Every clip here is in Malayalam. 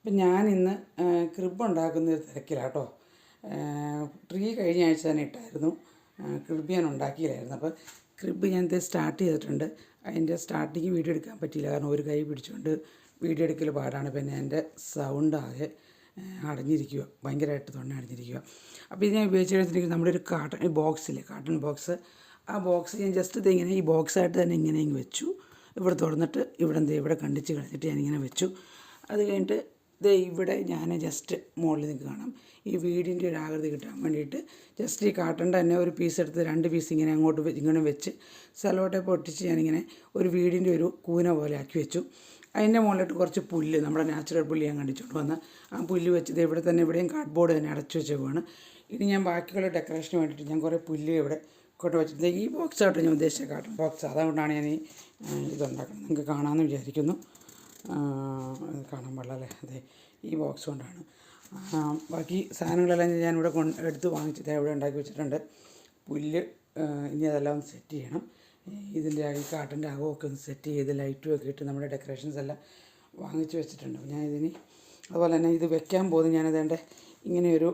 ഇപ്പം ഞാനിന്ന് ക്രിബ് ഉണ്ടാക്കുന്നൊരു തിരക്കിലാട്ടോ. ട്രീ കഴിഞ്ഞ ആഴ്ച തന്നെ ഇട്ടായിരുന്നു. ക്രിബ് ഞാൻ ഉണ്ടാക്കിയില്ലായിരുന്നു. അപ്പോൾ ക്രിബ് ഞാൻ ഇത് സ്റ്റാർട്ട് ചെയ്തിട്ടുണ്ട്. അതിൻ്റെ സ്റ്റാർട്ടിങ് വീഡിയോ എടുക്കാൻ പറ്റിയില്ല, കാരണം ഒരു കൈ പിടിച്ചുകൊണ്ട് വീഡിയോ എടുക്കൽ പാടാണ്. പിന്നെ എൻ്റെ സൗണ്ട് ആകെ അടഞ്ഞിരിക്കുക, ഭയങ്കരമായിട്ട് തൊണ്ട അടഞ്ഞിരിക്കുക. അപ്പോൾ ഇത് ഞാൻ ഉപയോഗിച്ചിരിക്കുന്നത് നമ്മുടെ ഒരു കാർട്ടൺ ബോക്സ്. ആ ബോക്സ് ഞാൻ ജസ്റ്റ് ഇതിങ്ങനെ ഈ ബോക്സായിട്ട് തന്നെ ഇങ്ങനെ വെച്ചു. ഇവിടെ തുറന്നിട്ട് ഇവിടെ കണ്ടിച്ച് കളഞ്ഞിട്ട് ഞാനിങ്ങനെ വെച്ചു. അത് കഴിഞ്ഞിട്ട് ഇവിടെ ഞാൻ ജസ്റ്റ് മുകളിൽ നിങ്ങൾക്ക് കാണാം, ഈ വീടിൻ്റെ ഒരു ആകൃതി കിട്ടാൻ വേണ്ടിയിട്ട് ജസ്റ്റ് ഈ കാട്ടൻ്റെ തന്നെ ഒരു പീസ് എടുത്ത് 2 പീസ് ഇങ്ങനെ ഇങ്ങനെ വെച്ച് സെല്ലോ ടേപ്പ് ഒട്ടിച്ച് ഞാനിങ്ങനെ ഒരു വീടിൻ്റെ ഒരു കൂന പോലെ ആക്കി വെച്ചു. അതിൻ്റെ മുകളിലിട്ട് കുറച്ച് പുല്ല്, നമ്മുടെ നാച്ചുറൽ പുല്ല് ഞാൻ കണ്ടിച്ചുകൊണ്ട് വന്ന് ആ പുല്ല് വെച്ചത് ഇവിടെ തന്നെ ഇവിടെയും കാർഡ്ബോർഡ് തന്നെ അടച്ചു വെച്ചേക്കുവാണ്. ഇനി ഞാൻ ബാക്കിയുള്ള ഡെക്കറേഷന് വേണ്ടിയിട്ട് ഞാൻ കുറേ പുല്ല് ഇവിടെ കൊണ്ട് വെച്ചിട്ട് ഈ ബോക്സ് ആയിട്ട് ഞാൻ ഉദ്ദേശിച്ച കാർട്ടൺ ബോക്സ്, അതുകൊണ്ടാണ് ഞാൻ ഇതുണ്ടാക്കുന്നത്. നിങ്ങൾക്ക് കാണാമെന്ന് വിചാരിക്കുന്നു. കാണാൻ പാടില്ല, അതെ, ഈ ബോക്സ് കൊണ്ടാണ്. ബാക്കി സാധനങ്ങളെല്ലാം ഞാനിവിടെ എടുത്ത് വാങ്ങിച്ചിട്ട് ഇവിടെ ഉണ്ടാക്കി വെച്ചിട്ടുണ്ട്. പുല്ല് ഇനി അതെല്ലാം ഒന്ന് സെറ്റ് ചെയ്യണം. ഇതിൻ്റെ ഈ കാട്ടിൻ്റെ അകമൊക്കെ ഒന്ന് സെറ്റ് ചെയ്ത് ലൈറ്റും ഒക്കെ ഇട്ട് നമ്മുടെ ഡെക്കറേഷൻസ് എല്ലാം വാങ്ങിച്ച് വെച്ചിട്ടുണ്ട്. ഞാൻ ഇതിന് അതുപോലെ തന്നെ ഇത് വെക്കാൻ പോകുന്നത് ഞാനതേണ്ട ഇങ്ങനെയൊരു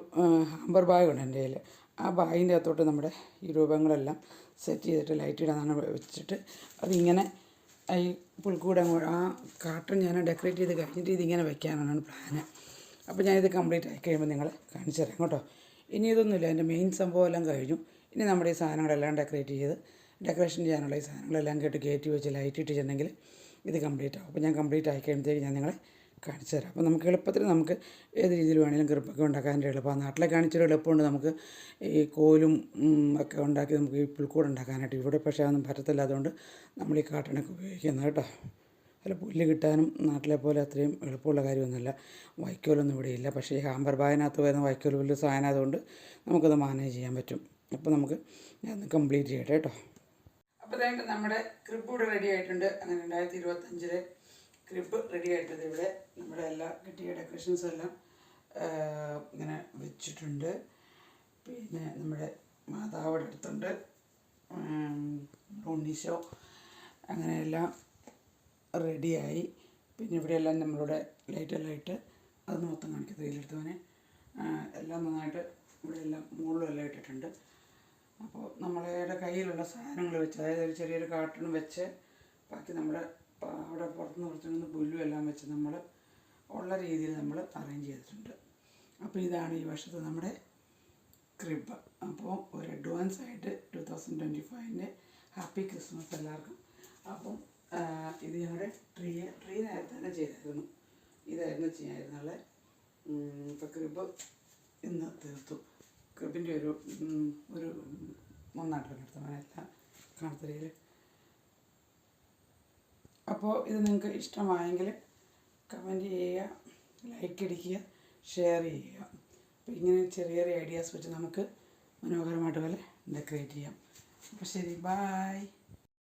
ഹാമ്പർ ബാഗുണ്ട് എൻ്റെ കയ്യിൽ. ആ ബാഗിൻ്റെ അകത്തോട്ട് നമ്മുടെ ഈ രൂപങ്ങളെല്ലാം സെറ്റ് ചെയ്തിട്ട് ലൈറ്റ് ഇടാനാണ് വെച്ചിട്ട് അതിങ്ങനെ ഈ പുൽക്കൂടെ ആ കാട്ടൺ ഞാൻ ഡെക്കറേറ്റ് ചെയ്ത് കഴിഞ്ഞിട്ട് ഇതിങ്ങനെ വെക്കാനാണ് പ്ലാന്. അപ്പോൾ ഞാനിത് കംപ്ലീറ്റ് ആയി കഴിയുമ്പോൾ നിങ്ങളെ കാണിച്ചു തരാം കേട്ടോ. ഇനി ഇതൊന്നുമില്ല, എൻ്റെ മെയിൻ സംഭവം എല്ലാം കഴിഞ്ഞു. ഇനി നമ്മുടെ ഈ സാധനങ്ങളെല്ലാം ഡെക്കറേഷൻ ചെയ്യാനുള്ള ഈ സാധനങ്ങളെല്ലാം കയറ്റി വെച്ച് ലൈറ്റ് ഇട്ടിട്ടുണ്ടെങ്കിൽ ഇത് കംപ്ലീറ്റ് ആവും. അപ്പോൾ ഞാൻ കംപ്ലീറ്റ് ആയി കഴിയുമ്പോഴത്തേക്ക് ഞാൻ നിങ്ങളെ കാണിച്ചു തരാം. അപ്പോൾ നമുക്ക് എളുപ്പത്തിൽ നമുക്ക് ഏത് രീതിയിൽ വേണമെങ്കിലും കൃപ്പൊക്കെ ഉണ്ടാക്കാൻ്റെ എളുപ്പമാണ്. നാട്ടിലെ കാണിച്ചൊരു എളുപ്പമുണ്ട്, നമുക്ക് ഈ കോലും ഒക്കെ ഉണ്ടാക്കി നമുക്ക് ഈ പുൽക്കൂട് ഉണ്ടാക്കാനായിട്ട്. ഇവിടെ പക്ഷേ അതൊന്നും പറ്റത്തില്ല, അതുകൊണ്ട് നമ്മൾ ഈ കാട്ടണൊക്കെ ഉപയോഗിക്കുന്നത് കേട്ടോ. അല്ല, പുല്ല് കിട്ടാനും നാട്ടിലെ പോലെ അത്രയും എളുപ്പമുള്ള കാര്യമൊന്നുമില്ല. വൈക്കോലൊന്നും ഇവിടെ ഇല്ല. പക്ഷേ ഈ ഹാമ്പർ ബാഗിനകത്ത് വരുന്ന വൈക്കോൽ വലിയ സാധനം ആയതുകൊണ്ട് നമുക്കത് മാനേജ് ചെയ്യാൻ പറ്റും. അപ്പോൾ നമുക്ക് ഞാൻ കംപ്ലീറ്റ് ചെയ്യട്ടെ കേട്ടോ. അപ്പോൾ അതായത് നമ്മുടെ ക്രിബ് ഇവിടെ റെഡി ആയിട്ടുണ്ട്. അങ്ങനെ 2025 ക്രിബ് റെഡി ആയിട്ടത് ഇവിടെ നമ്മുടെ എല്ലാ കിട്ടിയ ഡെക്കറേഷൻസ് എല്ലാം ഇങ്ങനെ വെച്ചിട്ടുണ്ട്. പിന്നെ നമ്മുടെ മാതാവിടെ അടുത്തുണ്ട്, ഉണ്ണീശോ, അങ്ങനെയെല്ലാം റെഡിയായി. പിന്നെ ഇവിടെയെല്ലാം നമ്മളുടെ ലൈറ്റെല്ലാം ഇട്ട് അത് മൊത്തം കാണിക്കും, ഇതിലെടുത്തവനെ എല്ലാം നന്നായിട്ട് ഇവിടെ എല്ലാം മുകളിലും എല്ലാം ഇട്ടിട്ടുണ്ട്. അപ്പോൾ നമ്മളുടെ കയ്യിലുള്ള സാധനങ്ങൾ വെച്ച്, അതായത് ഒരു ചെറിയൊരു കാർട്ടൺ വെച്ച് ബാക്കി നമ്മുടെ അവിടെ പുറത്തുനിന്ന് കുറച്ചൊന്ന് പുല്ലും എല്ലാം വെച്ച് നമ്മൾ ഉള്ള രീതിയിൽ നമ്മൾ അറേഞ്ച് ചെയ്തിട്ടുണ്ട്. അപ്പോൾ ഇതാണ് ഈ വർഷത്തെ നമ്മുടെ ക്രിബ്. അപ്പോൾ ഒരു അഡ്വാൻസ് ആയിട്ട് 2025 ഹാപ്പി ക്രിസ്മസ് എല്ലാവർക്കും. അപ്പം ഇത് ഞങ്ങളുടെ ട്രീ നേരത്തെ തന്നെ ചെയ്തായിരുന്നു, ഇതായിരുന്നു ചെയ്യായിരുന്നുള്ളത്. ഇപ്പോൾ ക്രിബ് ഇന്ന് തീർത്തു. ക്രിബിൻ്റെ ഒരു നന്നായിട്ടൊക്കെ എടുത്തു എല്ലാം കാണത്തരിയിൽ. അപ്പോൾ ഇത് നിങ്ങൾക്ക് ഇഷ്ടമായെങ്കിൽ കമൻറ്റ് ചെയ്യുക, ലൈക്ക് അടിക്കുക, ഷെയർ ചെയ്യുക. അപ്പോൾ ഇങ്ങനെ ചെറിയ ചെറിയ ഐഡിയാസ് വെച്ച് നമുക്ക് മനോഹരമായിട്ട് പോലെ ഡെക്കറേറ്റ് ചെയ്യാം. അപ്പോൾ ശരി, ബായ്.